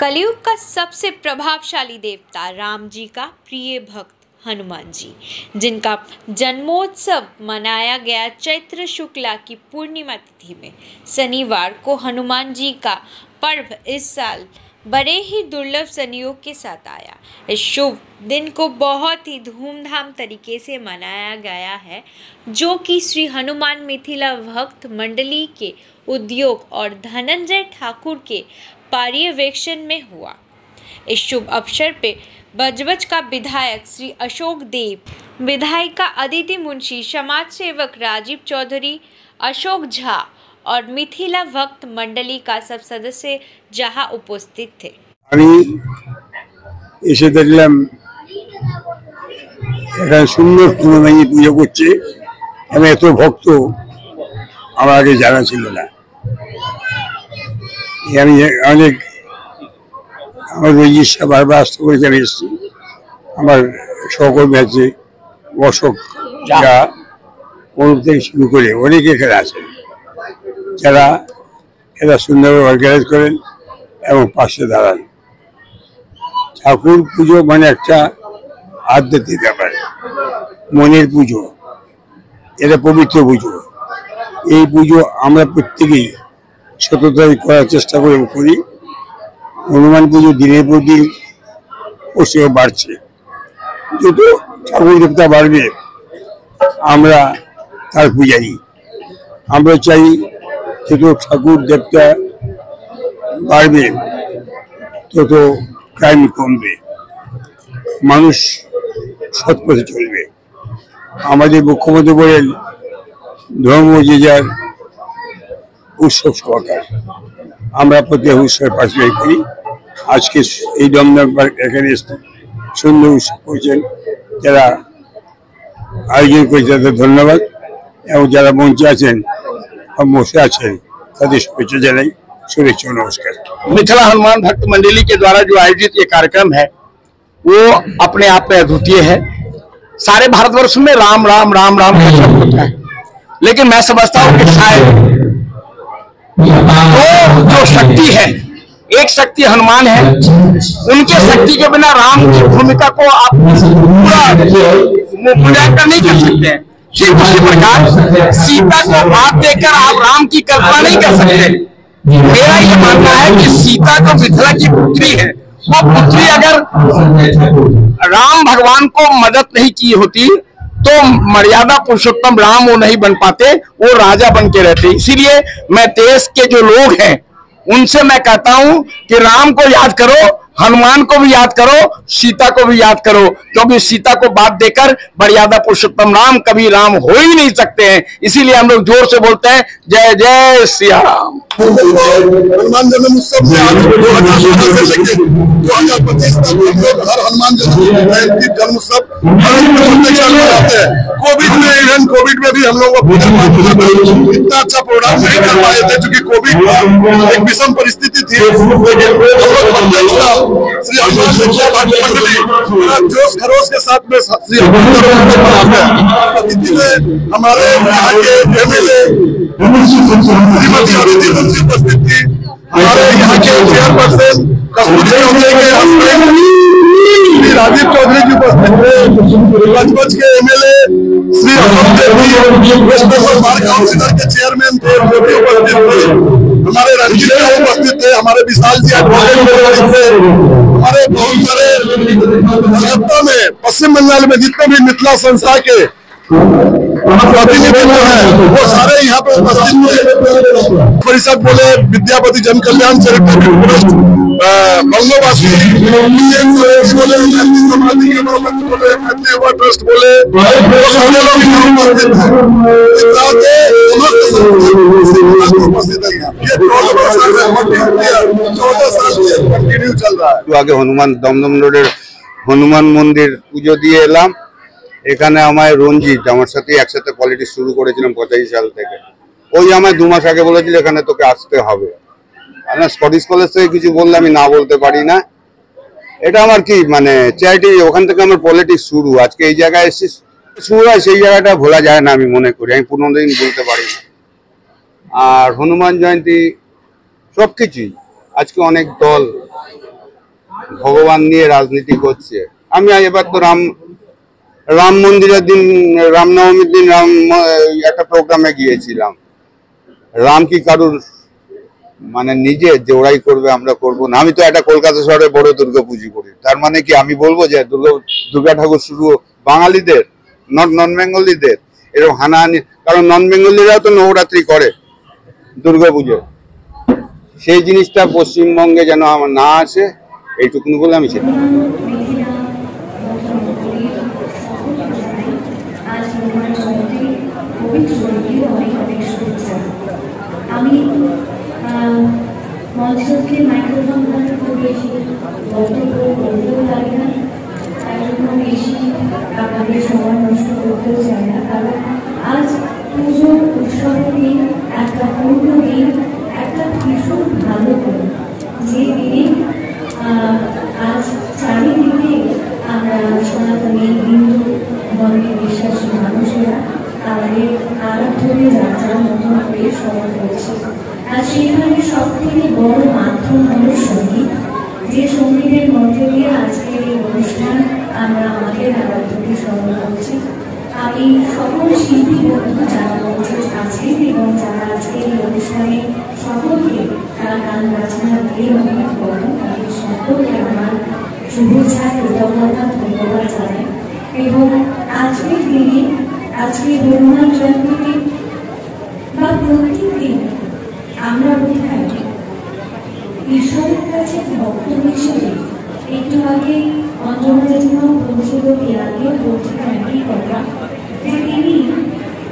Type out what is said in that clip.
कलयुग का सबसे प्रभावशाली देवता राम जी का प्रिय भक्त हनुमान जी, जिनका जन्मोत्सव मनाया गया चैत्र शुक्ला की पूर्णिमा तिथि में शनिवार को हनुमान जी का पर्व इस साल बड़े ही दुर्लभ संयोग के साथ आया। इस शुभ दिन को बहुत ही धूमधाम तरीके से मनाया गया है, जो कि श्री हनुमान मिथिला भक्त मंडली के उद्योग और धनंजय ठाकुर के पर्यवेक्षण में हुआ। इस शुभ अवसर पे बजबज का विधायक श्री अशोक देव, विधायिका अदिति मुंशी, समाज सेवक राजीव चौधरी, अशोक झा और मिथिला भक्त मंडली का सब सदस्य जहां उपस्थित थे। এসে দেখলাম এখানে সুন্দর হনুমানজি পুজো করছে। আমি এত ভক্ত আমার আগে জানা ছিল না। আমি অনেক আমার রোজিশা বারবার আসতে করে আমি এসেছি। আমার সহকর্মী আছে অশোক যা অনুপ থেকে শুরু করে অনেকে এখানে আছে, যারা এরা সুন্দরভাবে অর্গানাইজ করেন এবং পাশে দাঁড়ান। ঠাকুর পুজো মানে একটা আধ্যাত্মিক ব্যাপার, মনের পুজো, এটা পবিত্র পুজো। এই পুজো আমরা প্রত্যেকেই সততায় করার চেষ্টা করি। হনুমান পুজো দিনের পর দিন পশ্চিমে বাড়ছে। যত ঠাকুর দেবতা বাড়বে আমরা তার পূজারি। আমরা চাই যত ঠাকুর দেবতা বাড়বে তত ক্রাইম কমবে, মানুষ সৎ পথে চলবে। আমাদের মুখ্যমন্ত্রী বলেন ধর্ম যে যার উৎসব সহকার। আমরা প্রত্যেক উৎসবের পাশাপাশি করি। আজকে এই দমদম এখানে সুন্দর উৎসব করেছেন, যারা আয়োজন করেছে তাদের ধন্যবাদ, এবং যারা মঞ্চে আছেন বা বসে আছেন তাদের শুভেচ্ছা জানাই। शुभेच्छा नमस्कार। मिथिला हनुमान भक्त मंडली के द्वारा जो आयोजित ये कार्यक्रम है वो अपने आप में अद्वितीय है। सारे भारतवर्ष में राम राम राम राम का शब्द होता है, लेकिन मैं समझता हूँ कि शायद वो जो शक्ति है, एक शक्ति हनुमान है, उनके शक्ति के बिना राम की भूमिका को आप पूरा मूल्यांकन नहीं कर सकते हैं। ठीक उसी प्रकार सीता को बात देकर आप राम की कल्पना नहीं कर सकते। मेरा ये मानना है कि सीता जो मिथिला की पुत्री है, वो पुत्री अगर राम भगवान को मदद नहीं की होती तो मर्यादा पुरुषोत्तम राम वो नहीं बन पाते, वो राजा बन के रहते। इसीलिए मैं देश के जो लोग हैं उनसे मैं कहता हूं कि राम को याद करो, हनुमान को भी याद करो, सीता को भी याद करो, क्योंकि सीता को बात देकर मर्यादा पुरुषोत्तम राम कभी राम हो ही नहीं सकते हैं। इसीलिए हम लोग जोर से बोलते हैं जय जय सिया राम। हनुमान जन्म उत्सव में आज 2018 से लेकर 2025 तक हम लोग हर हनुमान जयंती जन्म उत्सव मनाते हैं। कोविड में भी हम लोग इतना अच्छा प्रोग्राम नहीं कर पाए थे, क्योंकि कोविड एक विषम परिस्थिति थी। श्री हनुमान मंडली जोश खरोश के साथ में श्री अतिथि में हमारे यहाँ के एमएलए श्रीमती अदिति मुंशी उपस्थित थी, हमारे यहाँ के चेयरपर्सन कस्तूरी चौधरी के हस्बैंड श्री राजीव चौधरी जी उपस्थित थे, बजबज के एमएलए श्री अशोक देव जी, वेस्ट बंगाल बार काउंसिलर के चेयरमैन थे, वो भी उपस्थित थे, हमारे रंजीत जी उपस्थित थे, हमारे विशाल जी उपस्थित थे, हमारे बहुत सारे कलकत्ता में पश्चिम बंगाल में जितने भी मिथिला संस्था के प्रतिनिधित्व है वो सारे यहाँ पे उपस्थित थे। परिषद बोले, विद्यापति जन कल्याण चैरिटेबल ट्रस्ट, बंगोबासी बोले, समाधि के बोले, ट्रस्ट बोले, वो सारे लोग यहाँ उपस्थित हैं। उपस्थित है। ये 14 साल से कंटिन्यू चल रहा है। आगे हनुमान दमदम रोडের হনুমান মন্দির পুজো দিয়ে এলাম। এখানে আমায় রঞ্জিত আমার সাথে একসাথে পলিটিক্স শুরু করেছিলাম 85 সাল থেকে। ওই আমায় 2 মাস আগে বলেছিল এখানে তোকে আসতে হবে। আমি স্কটিশ কলেজ থেকে কিছু বললে আমি না বলতে পারি না। এটা আমার কি মানে চ্যারিটি, ওখান থেকে আমার পলিটিক্স শুরু। আজকে এই জায়গায় এসে শুরু হয়, সেই জায়গাটা ভোলা যায় না আমি মনে করি। আমি পুরোদিন বলতে পারি না। আর হনুমান জয়ন্তী সবকিছুই আজকে অনেক দল ভগবান নিয়ে রাজনীতি করছে। আমি এবার তো রাম মন্দিরের দিন, রামনবমীর দিন একটা প্রোগ্রামে গিয়েছিলাম। রাম কি কারুর মানে নিজে যে ওরাই করবে আমরা করবো না? আমি তো একটা কলকাতা শহরে বড় দুর্গা পুজো করি, তার মানে কি আমি বলবো যে দুর্গা ঠাকুর শুরু বাঙালিদের, নন বেঙ্গলিদের? এরকম হানাহানি, কারণ নন বেঙ্গলিরাও তো নবরাত্রি করে দুর্গা পুজো। সেই জিনিসটা পশ্চিমবঙ্গে যেন আমার না আসে, এইটুকুনি বলে আমি সেটা। আমি মঞ্চকে মাইক্রোফোন হাতে খুব বেশি বক্তব্য বলতেও পারি না, তাই জন্য বেশি আপনাদের সময় নষ্ট করতেও চাই না। কারণ আজ পুজো উৎসবের দিন, একটা পূর্ণ দিন, একটা ভীষণ ভালো দিন, যে দিনে আজ চারিদিকে আমরা সনাতনী হিন্দু ধর্মে বিশ্বাসী মানুষেরা তাদের আরাধ্যকে যাত্রার মতন করে স্মরণ করছে। আর সেখানে সব থেকে বড় মাধ্যম হল সঙ্গীত, যে সঙ্গীতের মধ্যে দিয়ে আজকের এই অনুষ্ঠান আমরা আমাদের আরাধ্যকে স্মরণ করছি। আমি সকল শিল্পী বন্ধু যারা মঞ্চে আছেন এবং যারা আজকের এই অনুষ্ঠানে সকলকে তার গান বাজনা দিয়ে অনেক বড়, তাদের সকলকে আমার শুভেচ্ছা, কৃতজ্ঞতা, ধন্যবাদ জানাই। এবং আজকের দিনে, আজকে হনুমান জয়ন্তী